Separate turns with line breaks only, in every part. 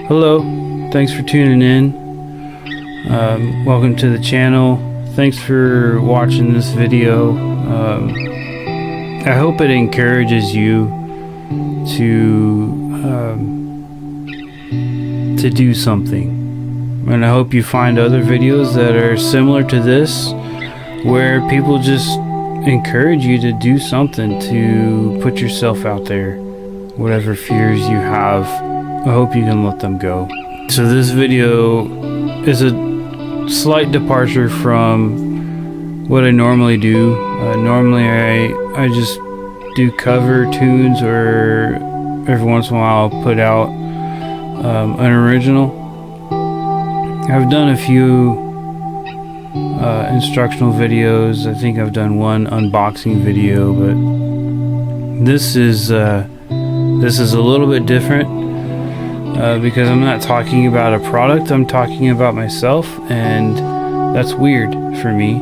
Hello, thanks for tuning in. Welcome to the channel. Thanks for watching this video. I hope it encourages you to do something, and I hope you find other videos that are similar to this, where people just encourage you to do something, to put yourself out there. Whatever fears you have, I hope you can let them go. So this video is a slight departure from what I normally do. Normally I just do cover tunes, or every once in a while I'll put out an original. I've done a few instructional videos. I think I've done one unboxing video, but this is a little bit different because I'm not talking about a product, I'm talking about myself, and that's weird for me.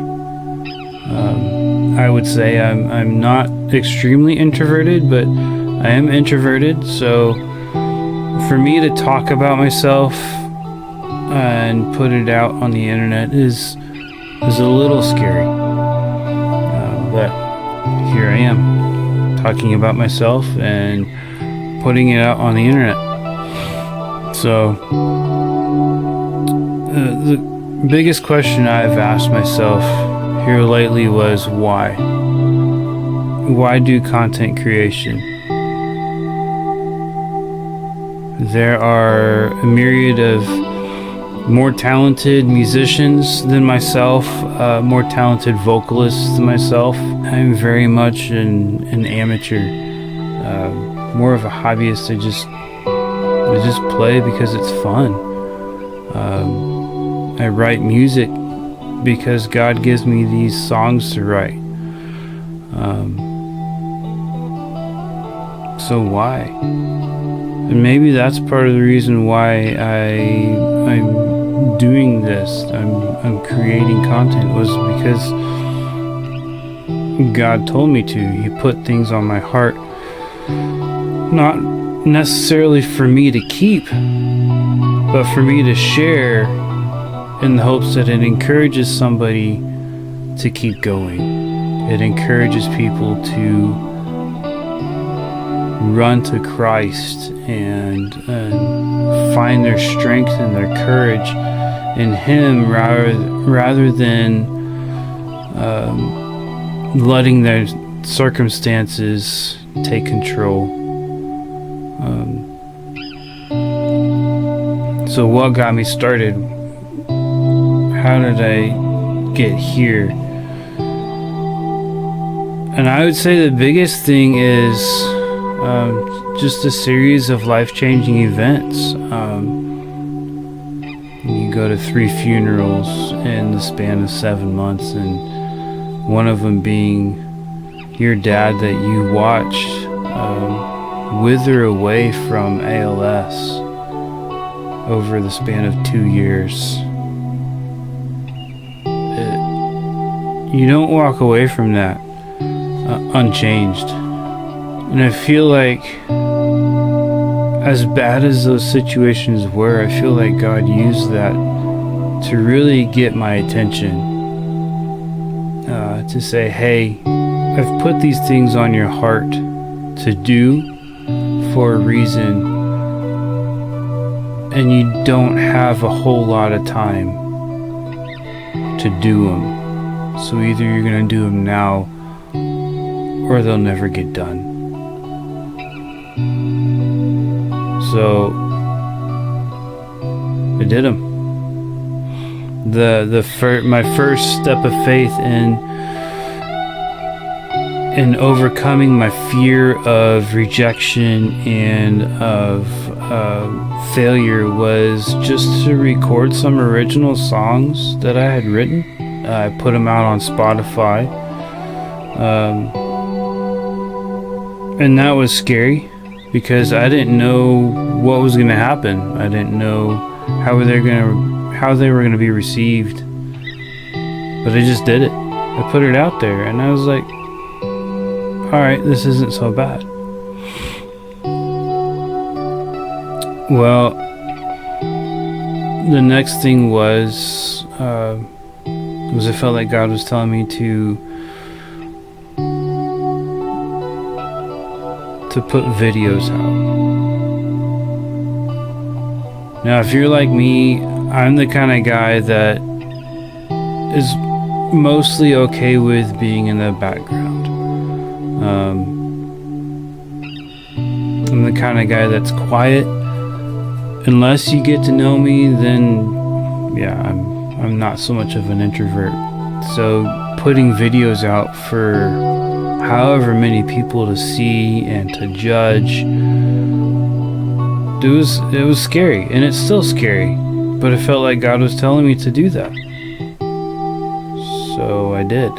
I would say I'm not extremely introverted, but I am introverted, so for me to talk about myself and put it out on the internet is a little scary, but here I am talking about myself and putting it out on the internet. So the biggest question I've asked myself here lately was why do content creation? There are a myriad of more talented musicians than myself, more talented vocalists than myself. I'm very much an amateur, more of a hobbyist. I just play because it's fun. I write music because God gives me these songs to write. So why? And maybe that's part of the reason why I'm doing this. I'm creating content, was because God told me to. He put things on my heart, not necessarily for me to keep, but for me to share, in the hopes that it encourages somebody to keep going. It encourages people to run to Christ and find their strength and their courage in Him, rather than letting their circumstances take control. So what got me started? How did I get here? And I would say the biggest thing is just a series of life-changing events. You go to 3 funerals in the span of 7 months, and one of them being your dad that you watched wither away from ALS over the span of 2 years. You don't walk away from that unchanged. And I feel like, as bad as those situations were, I feel like God used that to really get my attention, to say, hey, I've put these things on your heart to do for a reason, and you don't have a whole lot of time to do them. So either you're going to do them now, or they'll never get done. So I did them. My first step of faith in overcoming my fear of rejection and of failure was just to record some original songs that I had written. I put them out on Spotify, and that was scary because I didn't know what was going to happen. I didn't know how they were going to be received, but I just did it. I put it out there, and I was like, alright, this isn't so bad. Well, the next thing was I felt like God was telling me to put videos out. Now, if you're like me, I'm the kind of guy that is mostly okay with being in the background. I'm the kind of guy that's quiet. Unless you get to know me, then yeah, I'm not so much of an introvert. So putting videos out for however many people to see and to judge, it was scary, and it's still scary, but it felt like God was telling me to do that. So I did.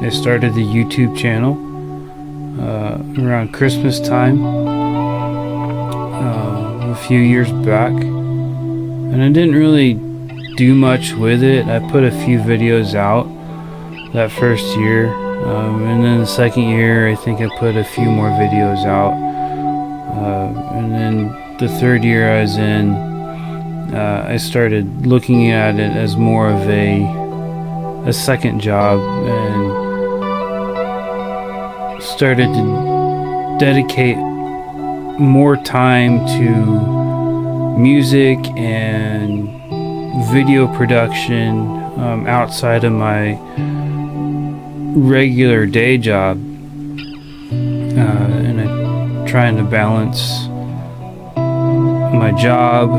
I started the YouTube channel around Christmas time a few years back, and I didn't really do much with it. I put a few videos out that first year, and then the second year I think I put a few more videos out, and then the third year I was in, I started looking at it as more of a second job, and started to dedicate more time to music and video production outside of my regular day job, and I'm trying to balance my job,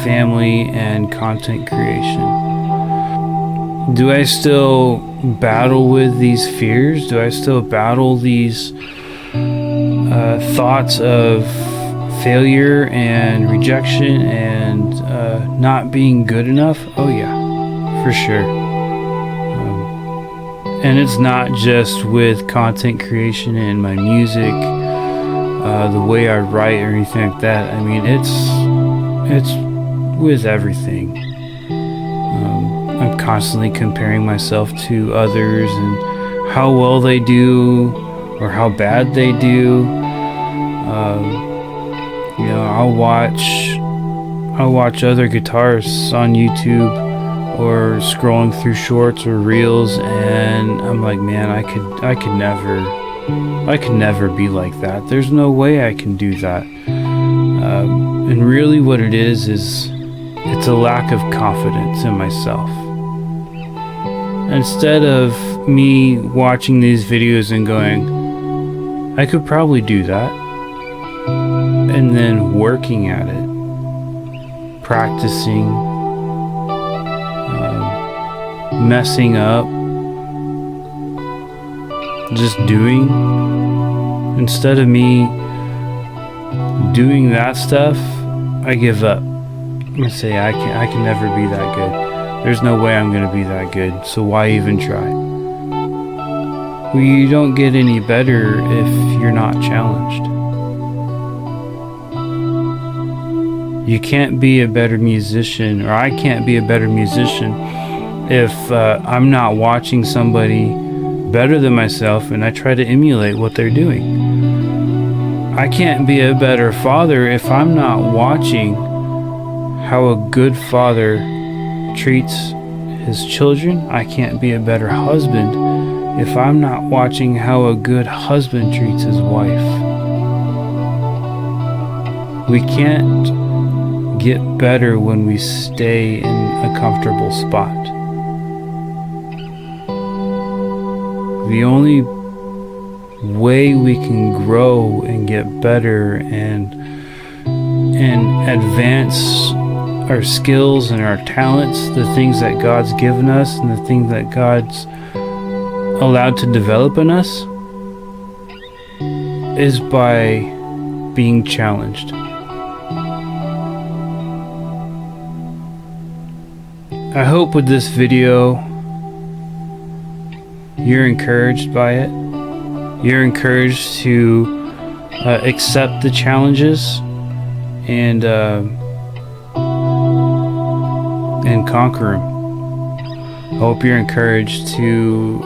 family, and content creation. Do I still battle with these fears? Do I still battle these thoughts of failure and rejection and not being good enough? Oh yeah, for sure. And it's not just with content creation and my music, the way I write or anything like that. I mean, it's with everything. I'm constantly comparing myself to others and how well they do or how bad they do. I'll watch other guitarists on YouTube or scrolling through shorts or reels, and I'm like, man, I could never be like that. There's no way I can do that. And really what it is it's a lack of confidence in myself. Instead of me watching these videos and going, I could probably do that, and then working at it, practicing, messing up, just doing. Instead of me doing that stuff, I give up. I say, I can never be that good. There's no way I'm gonna be that good, so why even try? Well, you don't get any better if you're not challenged. You can't be a better musician, or I can't be a better musician if I'm not watching somebody better than myself and I try to emulate what they're doing. I can't be a better father if I'm not watching how a good father treats his children. I can't be a better husband if I'm not watching how a good husband treats his wife. We can't get better when we stay in a comfortable spot. The only way we can grow and get better and advance our skills and our talents, the things that God's given us and the things that God's allowed to develop in us, is by being challenged. I hope with this video you're encouraged by it. You're encouraged to accept the challenges and conquer them. I hope you're encouraged to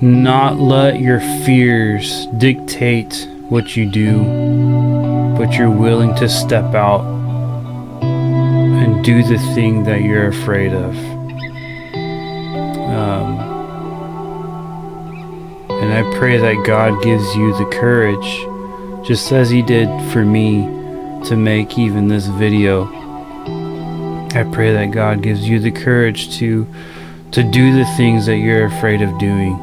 not let your fears dictate what you do, but you're willing to step out and do the thing that you're afraid of. And I pray that God gives you the courage, just as He did for me, to make even this video. I pray that God gives you the courage to do the things that you're afraid of doing.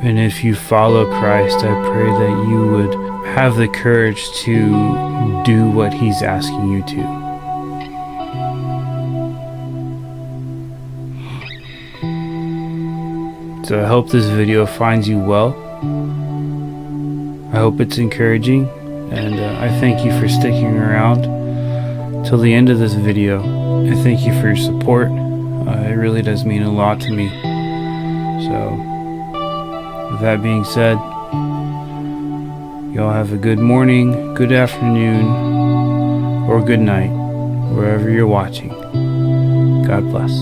And if you follow Christ, I pray that you would have the courage to do what He's asking you to. So I hope this video finds you well. I hope it's encouraging, and I thank you for sticking around till the end of this video. I thank you for your support. It really does mean a lot to me. So, with that being said, y'all have a good morning, good afternoon, or good night, wherever you're watching. God bless.